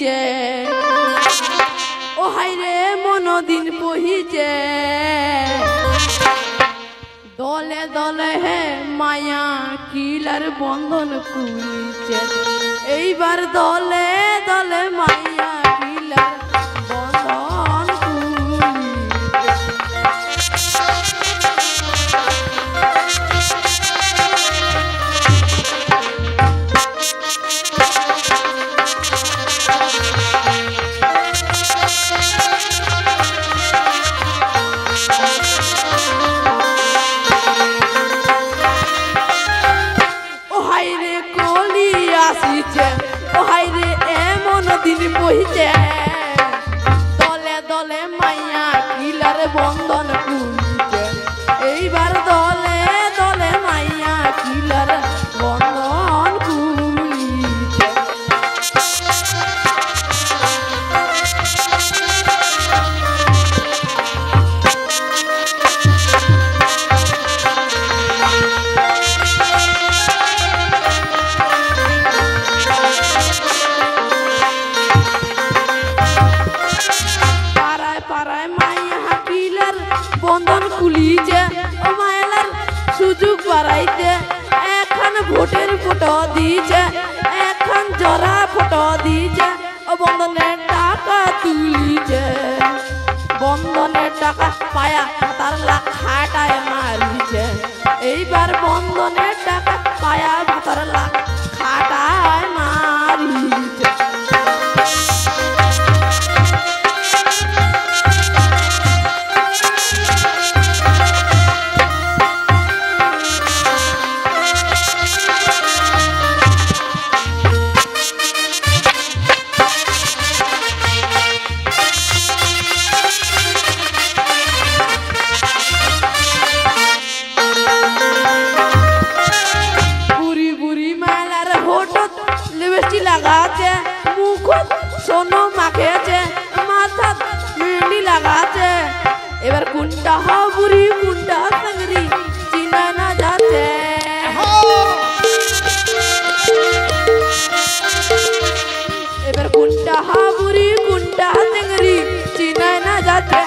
দিছে ও হাইরে মনদিন বহিছে দলে দলে হে মায়া কিলার বন্ধন খুলিছে এইবার দলে দলে মায়া কিলার বন্ধন দিন বহিছে দলে দলে মাইয়া কিলার বন্ধন খুলছে এইবার দলে দলে মাইয়া কিলার বন্ধন খুলছে বন্ধন খুলিছে ও মায়েলার সুযোগ বাড়াইতে এখন ভোটের ফটো দিয়েছে এখন জরা ফটো দিয়েছে ও বন্ধনের টাকা তুলিছে বন্ধনের টাকা পায়া তার লাখ খাটায় মারিছে এইবার বন্ধনের টাকা পায়া তার লাখ খাটায় মারিছে লাগাছে মুখত সোনো মাখেছে মাথাত মেহেন্দি লাগাছে এবার কোনটা হাবুরি কোনটা সাংরি চিনা না যাচ্ছে এবার কোনটা হাবুরি কোনটা সাংরি চিনা না যাচ্ছে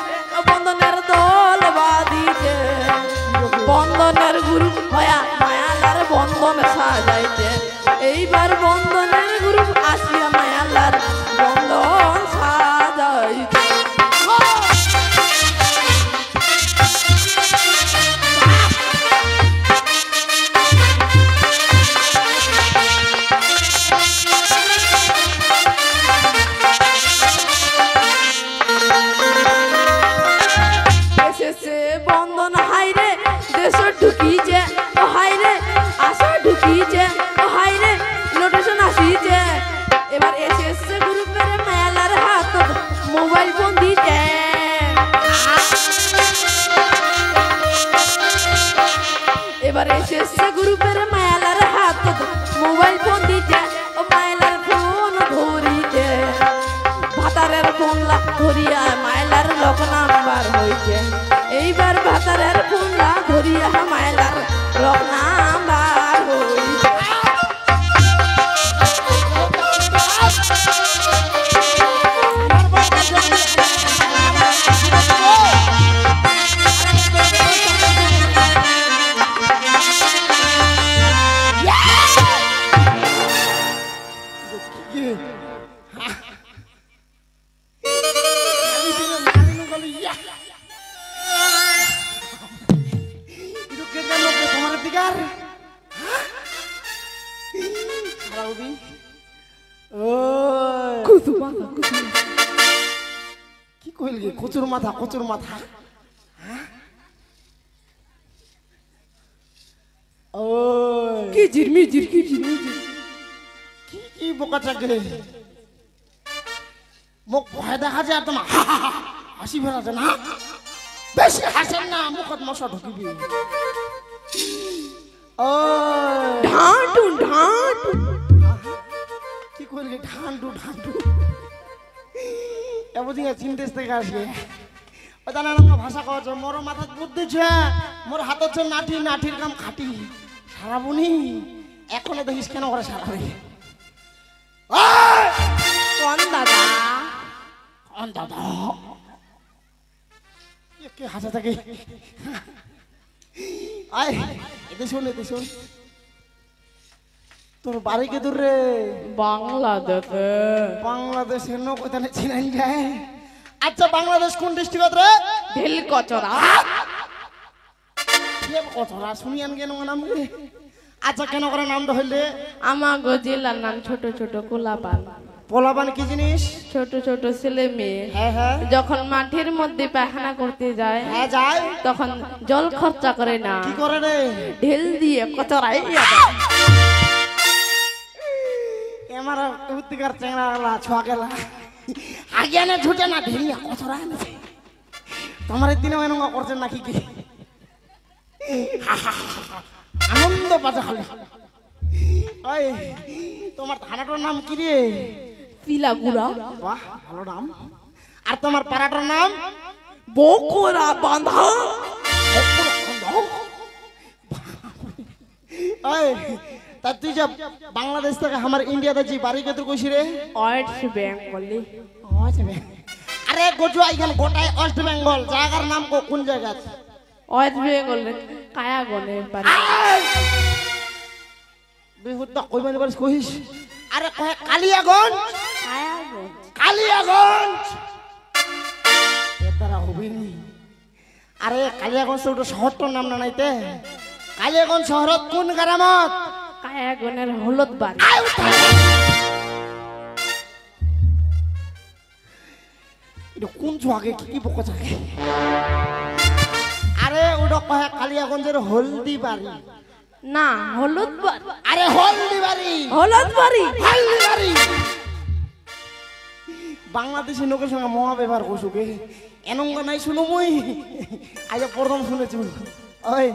বন্ধনের দল বাঁধিছে বন্ধনের গুরু হয়া মায়ালার বন্ধন সাজাইছে এইবার বন্ধনের গ্রুপ আসিয়া মায়ালার বন্ধন সাজাইছে এসেছে বন্ধন হাইরে দেশ ঢুকিছে ও হাইরে আশা ঢুকিছে ও হাইরে নোটিশন আসিছে এবার এসেছে গ্রুপের মেলার হাত মোবাইল ফোন দিছে এবার এসেছে গ্রুপের মেলার হাত মোবাইল ফোন দিছে ও মেলার ফোন ধরিছে ভাতারের ফোন লাখ ধরিয়া মাইলার লোক নাম্বার হইছে এইবার ভাতারের ফোন লাখ ধরিয়া মাইলার লোক নাম্বার হইছে কি কইল গে কচুর মাথা ও কি জিরমি কি কি বোকা চাকরি মুখ ভয় দেখা যায় তোমার হাসি ফেরাছে না বেশি হাসেন না মুখত মশা ঢুকিবি ও ঢাঁটু কি কইলে ঢাঁটু এমন চিন্তেস থেকে আসবে ও জানা না ভাষা কওয়া মোর মাথাত বুদ্ধিছে মোর হাত হচ্ছে নাঠির কাম খাটি সারাবুনি এখনো দেখিস কেন করে সারাবে কোন দাদা দাদা কে হাসা থাকে আয় এতে শোন তোর বাড়ি কে দূর রে বাংলাদেশে বাংলাদেশের নো কোথায় চিনাই যায় আচ্ছা বাংলাদেশ কোন ডিস্ট্রিক্ট রে ঢিলকচরা কতরা শুনিয়ান কেন নাম রে আচ্ছা কেন করে নামটা হইলে আমার জেলার নাম ছোট ছোট কোলাপান পোলাপান কি জিনিস ছোট ছোট ছেলে মেয়ে হ্যাঁ যখন মাঠের মধ্যে পায়খানা করতে যায় হ্যাঁ যায় তখন জল খরচা করে না কি করে রে ঢেল দিয়ে কচরাই আমার উত্তিকার চেংড়া ছোয়া গেলা আগে না ঝুটে না ঢেলিয়া কতরা এনেছে তোমার দিনে এনঙ্গা করছেন নাকি কি আনন্দ পাচ্ছে খালি ওই তোমার থানাটার নাম কি রে পিলাগুড়া বাহ ভালো নাম আর তোমার পাড়াটার নাম বকরা বাঁধা ওই তা তুই যে বাংলাদেশ থেকে আমার ইন্ডিয়াতে যে বাড়ি কে তুই কইছি রে ওয়েস্ট বেঙ্গলি আরে গোজুয়া এখানে গোটায় ওয়েস্ট বেঙ্গল জায়গার নাম কোন জায়গা ওয়েস্ট বেঙ্গল কায়াগনে বাড়ি বিহুটা কইবানি পারিস কইস আরে কয় কালিয়াগঞ্জ কায়াগঞ্জ কালিয়াগঞ্জ এটারা হবিনি আরে কালিয়াগঞ্জ তো ওটা শহরটার নাম না নাইতে কালিয়াগঞ্জ শহরত কোন গ্রামত কায়াগনের হলুদ বাড়ি এটা কোন জায়গায় কি বকা থাকে আরে ওটা কয় কালিয়াগঞ্জের হলদি বাড়ি না হলুদ বাড়ি আরে হলদি বাড়ি হলুদ বাড়ি হলদি বাড়ি বাংলাদেশি লোকের সঙ্গে মহা ব্যবহার করছুকে এনঙ্গ নাই শুনো মুই আজ প্রথম শুনেছি ওই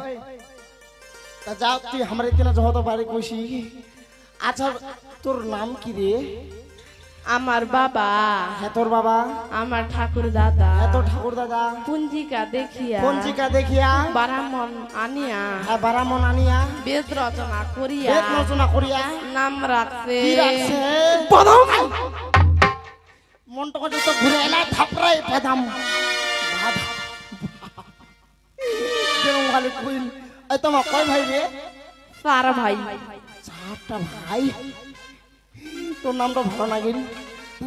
তা যাও তুই আমার এখানে যত বাড়ি কইছি আচ্ছা তোর নাম কি রে আমার বাবা হ্যাঁ তোর বাবা আমার ঠাকুর দাদা হ্যাঁ তোর ঠাকুর দাদা পুঞ্জিকা দেখিয়া পঞ্জিকা দেখিয়া বারামন আনিয়া হ্যাঁ বারামন আনিয়া বেদ রচনা করিয়া বেদ রচনা করিয়া নাম রাখছে কি রাখছে মনটা কত তো ঘুরে এলা থাপড়াই পেদাম যেরকম খালি কইল এই তোমার কয় ভাই রে চার ভাই চারটা ভাই তোর নামটা ভালো লাগিল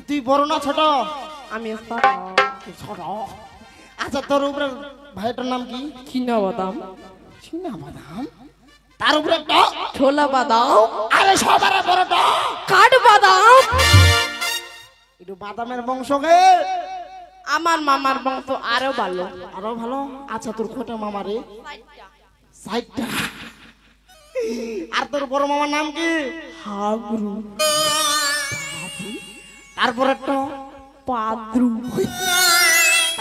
তুই বড় না ছোট আমি ছোট আচ্ছা তোর উপরে ভাইটার নাম কি চিনা বাদাম চিনা বাদাম তার উপরে একটা ছোলা বাদাম আরে সবার বড়টা কাঠ বাদাম একটু বাদামের বংশকে আমার মামার বংশ আরো ভালো আরো ভালো আচ্ছা তোর কয়টা মামা রে 60টা আর তোর বড় মামার নাম কি হাগরু তারপরে তো পাদ্রু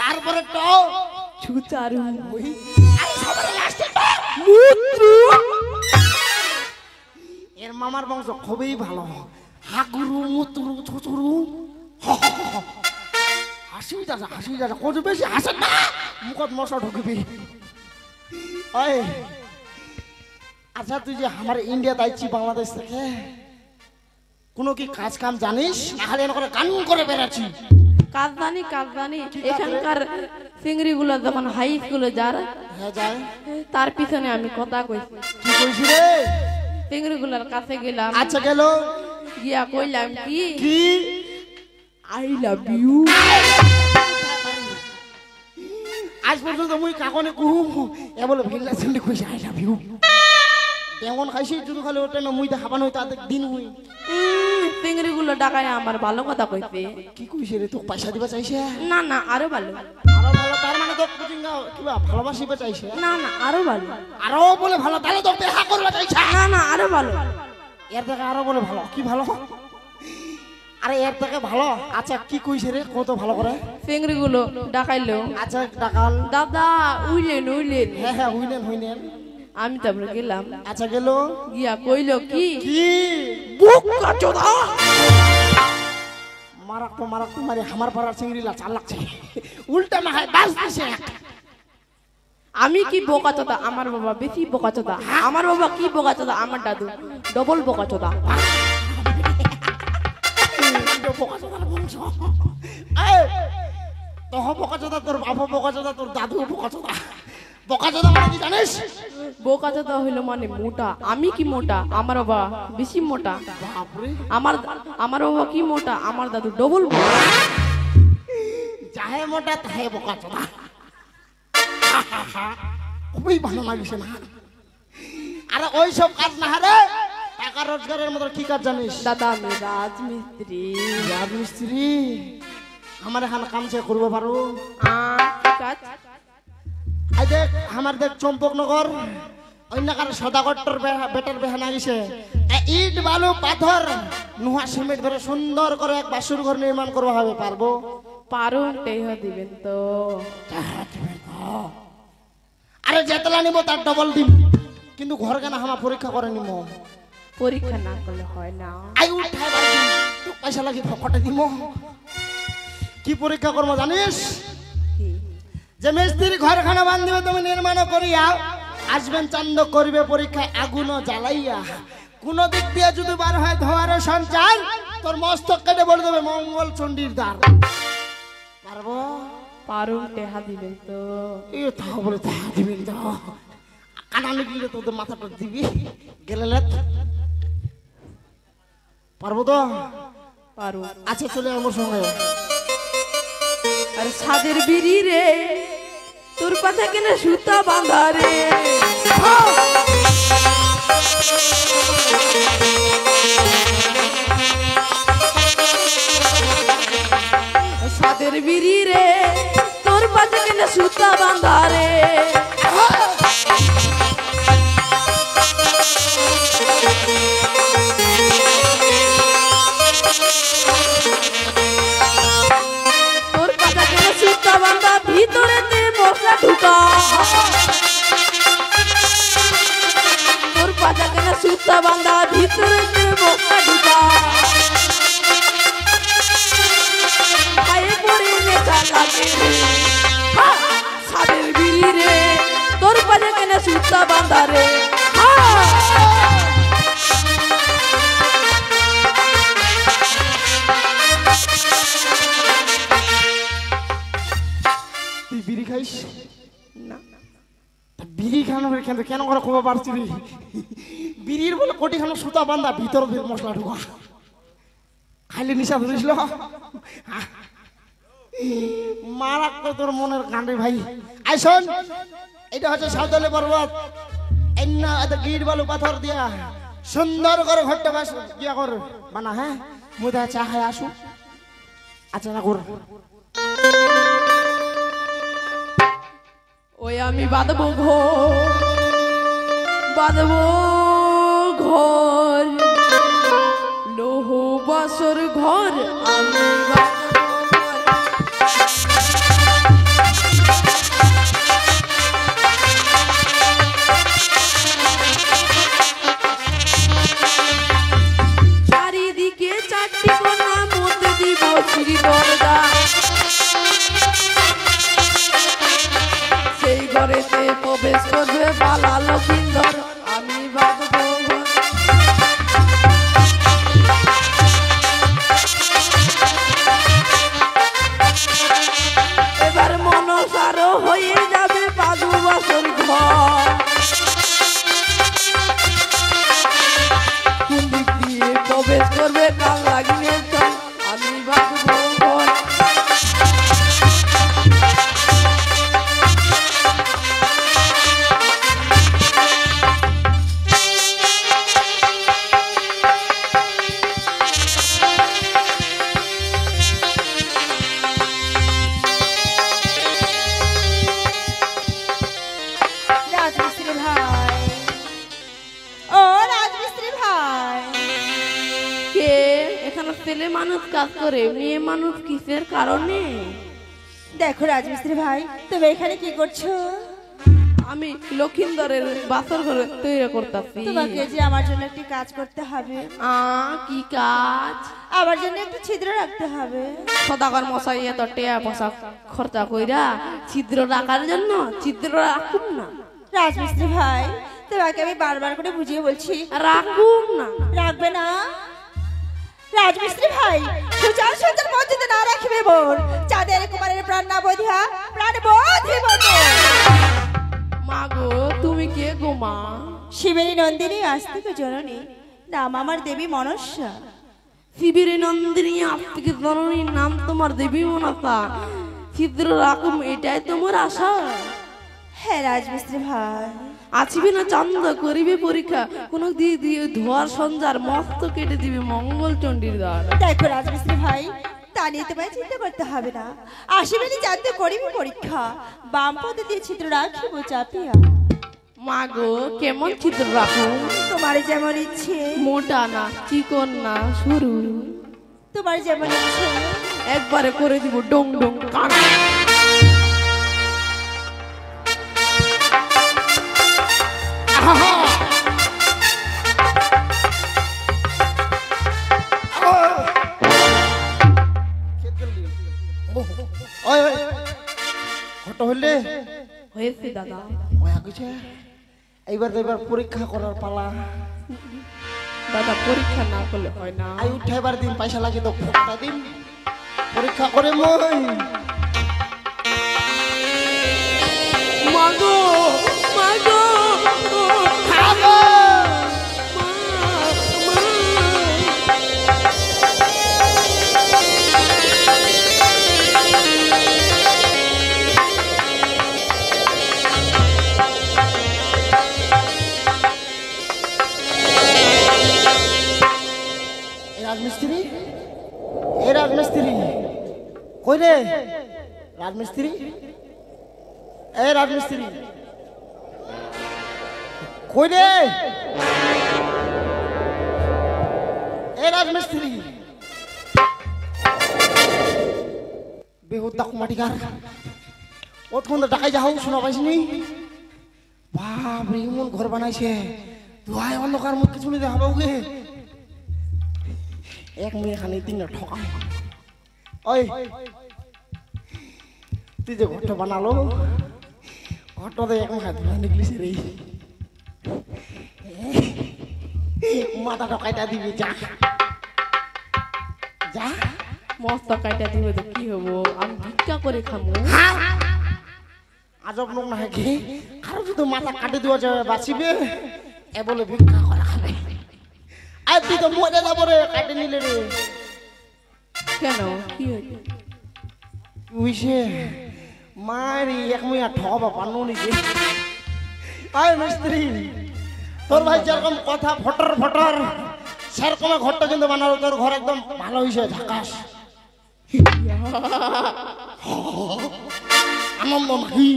তারপরে তো ছুচারু আরে সবার লাস্টে তো মুত্রু এর মামার বংশ খুবই ভালো হাগুরু মুতুরু ছুচুরু হাসি যাচ্ছে কত বেশি হাসে না মুখত মশা ঢুকবি ওই আচ্ছা তুই যে আমার ইন্ডিয়াতে আইছি বাংলাদেশ থেকে কোনো কি কাজ কাম জানিস নাহলে এনে করে গান করে বেড়াচ্ছি কাজদানি এখানকার চিংড়ি গুলো যখন হাই স্কুলে যার হ্যাঁ যায় তার পিছনে আমি কথা কইছি কি কইছি রে চিংড়ি গুলার কাছে গেলাম আচ্ছা গেল গিয়া কইলাম কি কি আই লাভ ইউ আজ পর্যন্ত মুই কাকনে কুহু এ বলে ভিল্লা সেন্ডি কইছি আই লাভ ইউ এমন খাইছি যদি খালি ওটা না মুই দেখাবান হই তাতে দিন মুই চিংড়ি গুলো ডাকায় আমার ভালো কথা কইছে কি কইছে রে তো পয়সা দিবা চাইছে না আরো ভালো আরো ভালো তার মানে তো কুচিঙ্গা কিবা ভালোবাসিবা চাইছে না আরো ভালো আরো বলে ভালো তাহলে তো দেখা করবা চাইছে না আরো ভালো এর থেকে আরো বলে ভালো কি ভালো আরে এর থেকে ভালো আচ্ছা কি কইছে রে কত ভালো করে চিংড়ি গুলো ডাকাইলো আচ্ছা ডাকাল দাদা উইলেন হ্যাঁ হইনেন আমি তারপরে গেলাম আচ্ছা গেল গিয়া কইলো কি কি বুকা চোদা মারাক তো মারি আমার পাড়ার চিংড়িলা চাল লাগছে উল্টা না হয় বাস দিছে আমি কি বোকা চোদা আমার বাবা বেশি বোকা চোদা আমার বাবা কি বোকা চোদা আমার দাদু ডবল বোকা চোদা তোহ বোকাচোদা, তোর বাবা বোকাচোদা, তোর দাদু বোকাচোদা। বোকাচোদা মানে কি জানিস? বোকা চাচা হইলো মানে মোটা। আমি কি মোটা? আমার বাবা বেশি মোটা। বাপরে, আমার বাবা কি মোটা? আমার দাদু ডবল মোটা। যাহে মোটা তাহে বোকাচোদা। খুবই ভালো লাগিছে না? আরে ওই সব কাজ না রে, টাকা রোজগারের মতো কি কাজ জানিস? দাদা আমি রাজমিস্ত্রি। রাজমিস্ত্রি? আমার এখানে কাম সে করবো পারো? কি কাজ? এই দেখ আমার দেখ চম্পকনগর অন্য কারো সদাগরটার বেটার বেহানা গেছে, ইট বালু পাথর নুহা সিমেন্ট ধরে সুন্দর করে এক বাসুর ঘর নির্মাণ করবো হবে, পারবো? পারো, টেহ দিবেন তো? আরে যেতলা নিব তার ডবল দিম, কিন্তু ঘর কেন আমার পরীক্ষা করে নিব। পরীক্ষা না করলে হয় না। আই উঠাই তো পয়সা লাগি ফকটে দিব। কি পরীক্ষা করবো জানিস? কি? যে মিস্ত্রি ঘরখানা বান্ধিবে তুমি নির্মাণ করিয়া আসবেন চান্দ করিবে পরীক্ষায় আগুন জ্বালাইয়া, কোন দিক দিয়ে যদি বার হয় ধোয়ারও সঞ্চার, তোর মস্তক কেটে বলে দেবে মঙ্গল চণ্ডীর দ্বার। পারবো? পারো, টেহা দিবেন তো? এ তাও বলে তাহা দিবি তো, কানালি গিয়ে তোদের মাথাটা দিবি গেলে। পারবো তো? পারো। আচ্ছা চলে আমার সঙ্গে। আরে সাদের বিড়ি রে, তোর পাশে কেন সুতা বাঁধা রে? সাদের বিড়ি রে, তোর পাশে কেন সুতা বাঁধা রে? তোর পাশে কেন সুতা বাঁধা, ভিতরেতে মশলা ঢুকা। তোর পাশে কেন সুতা বাঁধা, ভিতরেতে মশলা ঢুকা। পায়ে পড়ে নেশা লাগে রে, সাদের বিড়ি রে, তোর পাশে কেন সুতা বাঁধা রে? তুই বিড়ি খাইস না, বিড়ি খানো কিন্তু কেন করে খবর পারছি রে? বিড়ির বলে কোটি খানো সুতা বান্ধা, ভিতর মশলা ঢুকা, খাইলে নিশা ধরিস মারাত্মক তোর মনের কাণ্ডে ভাই। আই শোন, এটা হচ্ছে সাঁওতালি পর্বত, এন্না এত গিট বালু পাথর দিয়া সুন্দর করে ঘরটা বাস দিয়া কর বানা। হ্যাঁ মুদা চা খাই আসু। আচ্ছা না কর, ওই আমি বাঁধবো ঘর, বাঁধবো ঘর, লোহ বাসর ঘর আমি বাঁধবো ঘর। চারিদিকে চারটি কোণা, মধ্যে দিব শ্রী দরজা। সেই ঘরেতে প্রবেশ করবে বালা লক্ষিন্দর, আমি বাঁধবো ঘর। এবার মনসারও হয়ে যাবে বাজু বাসর ঘর। কোন দিক দিয়ে প্রবেশ করবে কাল লাগিয়ে চল, আমি বাঁধবো ঘর। রাজমিস্ত্রি ভাই, ও রাজমিস্ত্রি ভাই, কে এখানে ছেলে মানুষ কাজ করে, মেয়ে মানুষ কিসের কারণে? দেখো রাজমিস্ত্রি ভাই, তুমি এখানে কি করছো? আমি লক্ষিন্দরের বাসর ঘরে তৈরি করতেছি। তোমাকে যে আমার জন্য একটি কাজ করতে হবে। কি কাজ? আমার জন্য একটু ছিদ্র রাখতে হবে। সদাগর মশাই এত টেয়া পয়সা খরচা কইরা ছিদ্র রাখার জন্য ছিদ্র রাখুন না। রাজমিস্ত্রি ভাই, তোমাকে আমি বারবার করে বুঝিয়ে বলছি, রাখুন না। রাখবে না? রাজমিস্ত্রি ভাই, সুচার সূর্যের মধ্যে না রাখিবে বোন, চাঁদের কুমারের প্রাণ না চাপিয়া প্রাণ বোধে মতো। মা গো তুমি কে গো মা? শিবেরী নন্দিনী আস্তিক জননী, নাম আমার দেবী মনসা। শিবিরে নন্দিনী আস্তিক জননীর নাম তোমার দেবী মনসা। ছিদ্র রাখুম এটাই তোমার আশা? হ্যাঁ রাজমিস্ত্রি ভাই। আছিবি না চন্দ করিবে পরীক্ষা, কোন দিদি ধোয়ার সঞ্জার মস্ত কেটে দিবে মঙ্গল চণ্ডীর দ্বার। দেখো রাজমিস্ত্রি ভাই, তা নিয়ে তোমায় চিন্তা করতে হবে না। আসিবেনি জানতে করিবি পরীক্ষা, বাম পদে দিয়ে ছিদ্র রাখিব চাপিয়া। মা গো কেমন ছিদ্র রাখুম? তোমার যেমন ইচ্ছে। মোটা না চিকন না সরু? তোমার যেমন ইচ্ছে। একবারে করে দিব ডং ডং কানা। ঘটো হইলে হয়েছে দাদা। এইবার পরীক্ষা করার পালা। দাদা পরীক্ষা না করলে হয় না। আই উঠাইবার দিন পয়সা লাগে তো ফোটা দিন পরীক্ষা করে মই। মাগো মাগো খাবো রাজমিস্ত্রি, এ রাজমিস্ত্রি কই রে? রাজমিস্ত্রি, এ রাজমিস্ত্রি কই রে? এ রাজমিস্ত্রি বেহুদা কুমাটিকার অতক্ষণ ডাকাই যাও শোনা পাইছিনি? বাপ রে এমন ঘর বানাইছে, ধোয়ায় অন্ধকার মুখ কিছু নিতে হবে ওকে। এক মেয়ে খালি তিনটা ঠকাম। ওই তুই যে ঘরটা বানালো, ঘরটাতে এক মাথা ধোয়া নিকলিস রে। মাথা ঠকাইটা দিবি যা যা। মস্ত কাইটা দিবে তো কি হবো, আমি ভিক্ষা করে খাবো। আজব লোক না কি, কারো যদি মাথা কাটে দেওয়া যাবে বাঁচিবে, এ বলে ভিক্ষা করা খাবে। আর তুই তো মরে যাবো রে কাটে নিলে রে। কেন কি হয়েছে? উইসে মারি এক মিয়া ঠবা পানো নিকে। আয় মিস্ত্রি, তোর ভাই যেরকম কথা ফটর ফটর সেরকম ঘরটা কিন্তু বানালো। তোর ঘর একদম ভালো হয়েছে, ঝাকাস আনন্দ নাকি?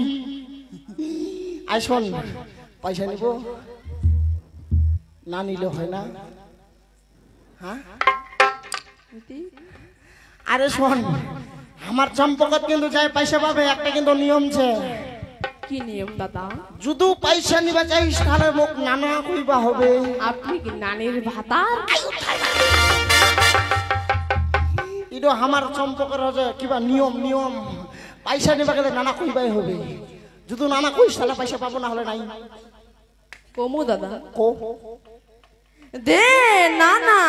আয় শোন, পয়সা নিব না নিলে হয় না? হ্যাঁ আরে শোন, আমার চম্পকত কিন্তু যাই পয়সা পাবে একটা কিন্তু নিয়ম আছে। কি নিয়ম দাদা? যদি পয়সা নিবা চাইস তাহলে মোক নানা কইবা হবে। আপনি কি নানির ভাতার? এটা আমার চম্পকের হচ্ছে কিবা নিয়ম। নিয়ম পয়সা নিবা গেলে নানা কইবাই হবে। যদি নানা কইস তাহলে পয়সা পাবো, না হলে নাই। কমু দাদা কো দে না না।